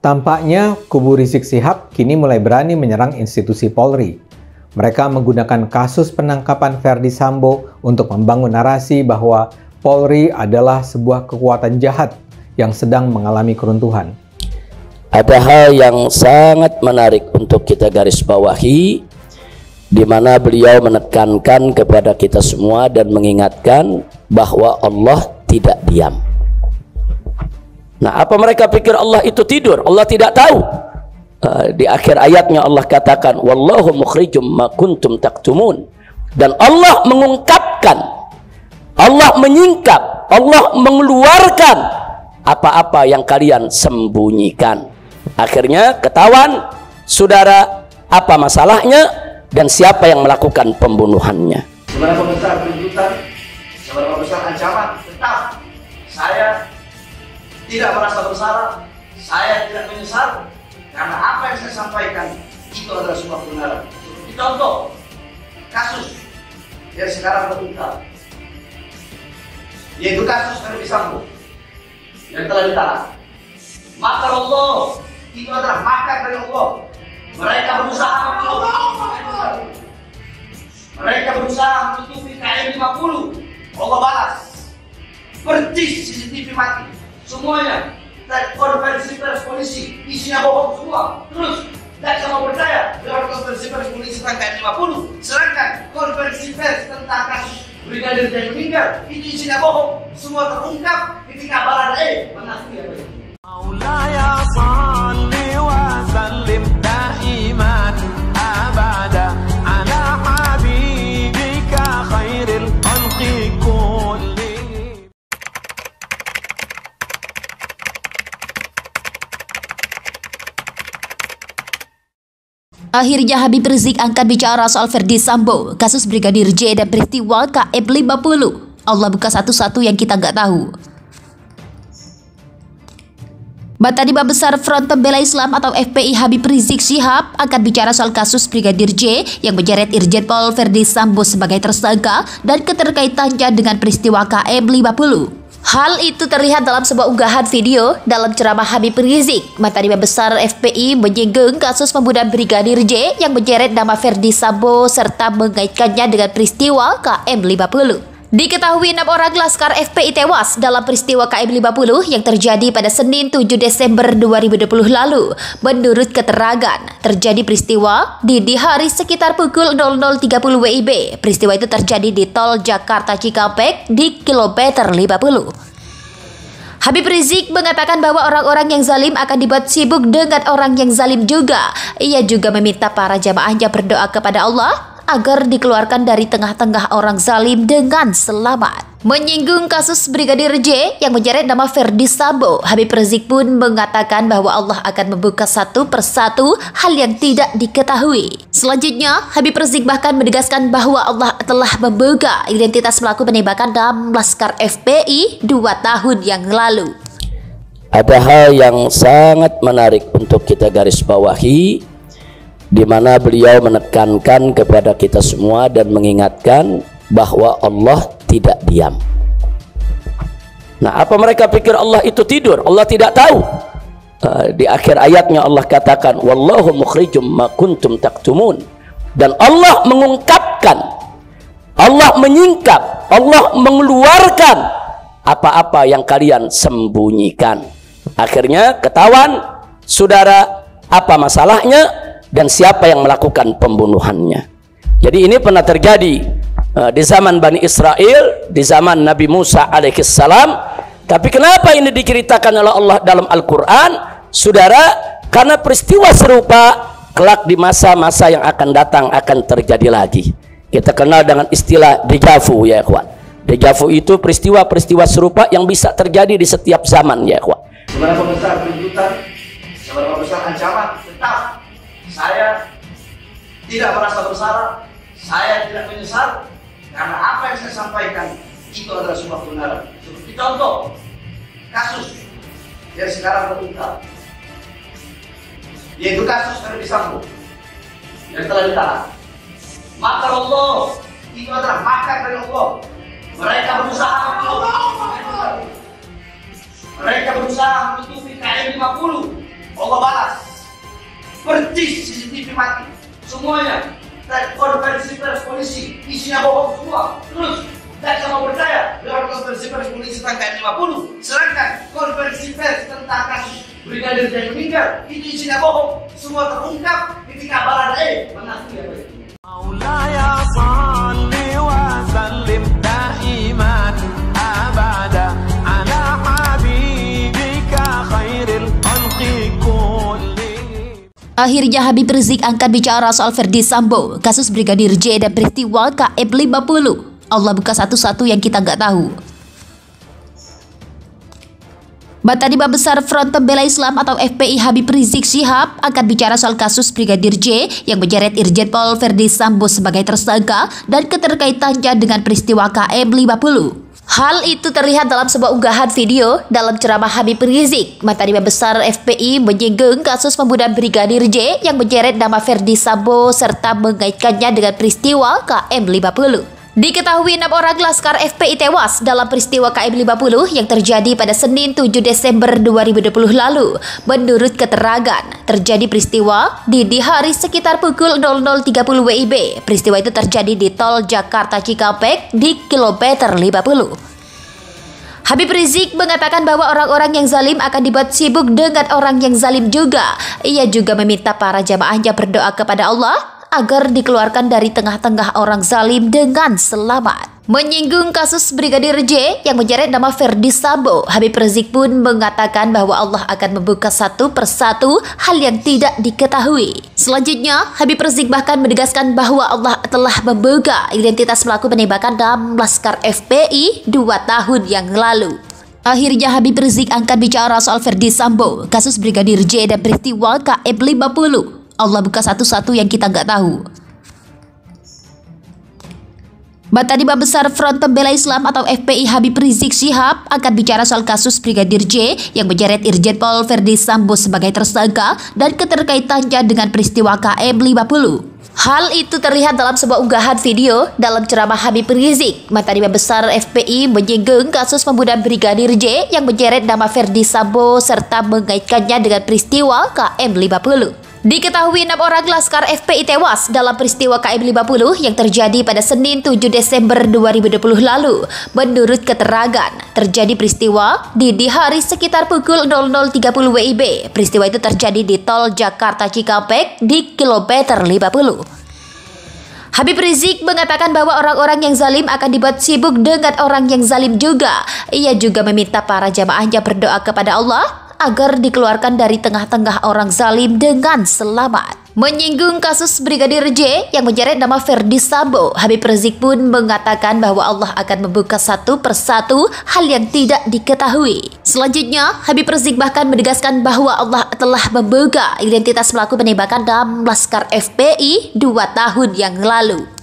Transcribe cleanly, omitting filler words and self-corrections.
Tampaknya kubu Rizik Syihab kini mulai berani menyerang institusi Polri. Mereka menggunakan kasus penangkapan Verdi Sambo untuk membangun narasi bahwa Polri adalah sebuah kekuatan jahat yang sedang mengalami keruntuhan. Ada hal yang sangat menarik untuk kita garis bawahi, di mana beliau menekankan kepada kita semua dan mengingatkan bahwa Allah tidak diam. Nah, apa mereka pikir Allah itu tidur? Allah tidak tahu. Di akhir ayatnya Allah katakan, wallahu mukhrijum ma kuntum taktumun. Dan Allah mengungkapkan, Allah menyingkap, Allah mengeluarkan apa-apa yang kalian sembunyikan. Akhirnya ketahuan, saudara, apa masalahnya dan siapa yang melakukan pembunuhannya. Seberapa besar tuntutan, seberapa besar ancaman, tetap saya tidak merasa bersalah, saya tidak menyesal, karena apa yang saya sampaikan itu adalah sebuah kebenaran. Seperti contoh kasus yang sekarang terungkap, yaitu kasus Verdi Sambo yang telah ditahan. Makar Allah itu adalah makar dari Allah. Mereka berusaha menutupi KM 50. Allah balas percis, CCTV mati semuanya. Konferensi pers polisi isinya bohong semua. Terus tidak sama percaya dengan konferensi pers polisi tentang KM 50, sedangkan konferensi pers tentang kasus Brigadir J meninggal itu isinya bohong. Semua terungkap ketika Baradae mengakui apa itu. Maulaya salli wa sallim daiman abada ala habibika khairil khalqi kulli. Akhirnya Habib Rizik angkat bicara soal Verdi Sambo, kasus Brigadir J dan peristiwa KM 50. Allah buka satu-satu yang kita nggak tahu. Mantan Imam Besar Front Pembela Islam atau FPI Habib Rizik Syihab angkat bicara soal kasus Brigadir J yang menyeret Irjen Pol Verdi Sambo sebagai tersangka dan keterkaitannya dengan peristiwa KM 50. Hal itu terlihat dalam sebuah unggahan video dalam ceramah Habib Rizik. Mantan Imam Besar FPI menyinggung kasus pembunuhan Brigadir J yang menyeret nama Verdi Sambo serta mengaitkannya dengan peristiwa KM 50. Diketahui 6 orang laskar FPI tewas dalam peristiwa KM 50 yang terjadi pada Senin 7 Desember 2020 lalu. Menurut keterangan, terjadi peristiwa di hari sekitar pukul 00.30 WIB. Peristiwa itu terjadi di tol Jakarta Cikampek di kilometer 50. Habib Rizik mengatakan bahwa orang-orang yang zalim akan dibuat sibuk dengan orang yang zalim juga. Ia juga meminta para jamaahnya berdoa kepada Allah agar dikeluarkan dari tengah-tengah orang zalim dengan selamat. Menyinggung kasus Brigadir J yang menyeret nama Verdi Sambo, Habib Rizik pun mengatakan bahwa Allah akan membuka satu persatu hal yang tidak diketahui. Selanjutnya, Habib Rizik bahkan menegaskan bahwa Allah telah membuka identitas pelaku penembakan dalam laskar FPI 2 tahun yang lalu. Ada hal yang sangat menarik untuk kita garis bawahi, di mana beliau menekankan kepada kita semua dan mengingatkan bahwa Allah tidak diam. Nah, apa mereka pikir Allah itu tidur? Allah tidak tahu. Di akhir ayatnya Allah katakan, wallahu mukhrijum ma kuntum taktumun. Dan Allah mengungkapkan, Allah menyingkap, Allah mengeluarkan apa-apa yang kalian sembunyikan. Akhirnya ketahuan, saudara, apa masalahnya dan siapa yang melakukan pembunuhannya. Jadi ini pernah terjadi di zaman Bani Israel, di zaman Nabi Musa alaihissalam. Tapi kenapa ini diceritakan oleh Allah dalam Al-Quran? Saudara, karena peristiwa serupa kelak di masa-masa yang akan datang akan terjadi lagi. Kita kenal dengan istilah dejavu, ya ikhwan. Dejavu itu peristiwa-peristiwa serupa yang bisa terjadi di setiap zaman, ya ikhwan. Seberapa besar tuntutan, seberapa besar ancaman, tetap saya tidak merasa bersalah, saya tidak menyesal, karena apa yang saya sampaikan itu adalah sebuah kebenaran. Seperti contoh kasus yang sekarang terungkap, yaitu kasus Verdi Sambo yang telah ditahan. Makar Allah itu adalah makar dari Allah. Mereka berusaha menutupi KM 50. Allah balas. Percis CCTV mati. Semuanya. Dan konferensi pers polisi isinya bohong semua. Terus tidak mau percaya dengan konferensi pers polisi tanggal 50. Sedangkan konferensi pers tentang kasus Brigadir J meninggal itu isinya bohong. Semua terungkap ketika Baradae mengakui apa itu. Maulaya salli wa sallim daiman abada ala habibika khairil khalqi kulli. Akhirnya Habib Rizik angkat bicara soal Ferdi Sambo, kasus Brigadir J dan peristiwa KM 50. Allah buka satu-satu yang kita nggak tahu. Bata Imam Besar Front Pembela Islam atau FPI Habib Rizik Syihab angkat bicara soal kasus Brigadir J yang menyeret Irjen Pol Ferdi Sambo sebagai tersangka dan keterkaitannya dengan peristiwa KM 50. Hal itu terlihat dalam sebuah unggahan video dalam ceramah Habib Rizik. Mantan Imam Besar FPI menyinggung kasus pembunuhan Brigadir J yang menyeret nama Ferdi Sambo serta mengaitkannya dengan peristiwa KM 50. Diketahui 6 orang Laskar FPI tewas dalam peristiwa KM 50 yang terjadi pada Senin 7 Desember 2020 lalu. Menurut keterangan, terjadi peristiwa di hari sekitar pukul 00.30 WIB. Peristiwa itu terjadi di tol Jakarta Cikampek di kilometer 50. Habib Rizik mengatakan bahwa orang-orang yang zalim akan dibuat sibuk dengan orang yang zalim juga. Ia juga meminta para jamaahnya berdoa kepada Allah agar dikeluarkan dari tengah-tengah orang zalim dengan selamat. Menyinggung kasus Brigadir J yang menyeret nama Ferdi Sambo, Habib Rizik pun mengatakan bahwa Allah akan membuka satu persatu hal yang tidak diketahui. Selanjutnya, Habib Rizik bahkan menegaskan bahwa Allah telah membuka identitas pelaku penembakan dalam Laskar FPI 2 tahun yang lalu. Akhirnya Habib Rizik angkat bicara soal Ferdi Sambo, kasus Brigadir J dan peristiwa KM 50. Allah buka satu-satu yang kita nggak tahu. Bata Imam Besar Front Pembela Islam atau FPI Habib Rizik Syihab angkat bicara soal kasus Brigadir J yang menyeret Irjen Pol Ferdi Sambo sebagai tersangka dan keterkaitannya dengan peristiwa KM 50. Hal itu terlihat dalam sebuah unggahan video dalam ceramah Habib Rizik. Mantan Imam Besar FPI menyinggung kasus pembunuhan Brigadir J yang menyeret nama Ferdi Sambo serta mengaitkannya dengan peristiwa KM 50. Diketahui 6 orang Laskar FPI tewas dalam peristiwa KM 50 yang terjadi pada Senin 7 Desember 2020 lalu. Menurut keterangan, terjadi peristiwa di hari sekitar pukul 00.30 WIB. Peristiwa itu terjadi di tol Jakarta Cikampek di kilometer 50. Habib Rizik mengatakan bahwa orang-orang yang zalim akan dibuat sibuk dengan orang yang zalim juga. Ia juga meminta para jamaahnya berdoa kepada Allah agar dikeluarkan dari tengah-tengah orang zalim dengan selamat. Menyinggung kasus Brigadir J yang menyeret nama Ferdi Sambo, Habib Rizik pun mengatakan bahwa Allah akan membuka satu persatu hal yang tidak diketahui. Selanjutnya, Habib Rizik bahkan menegaskan bahwa Allah telah membuka identitas pelaku penembakan dalam Laskar FPI 2 tahun yang lalu.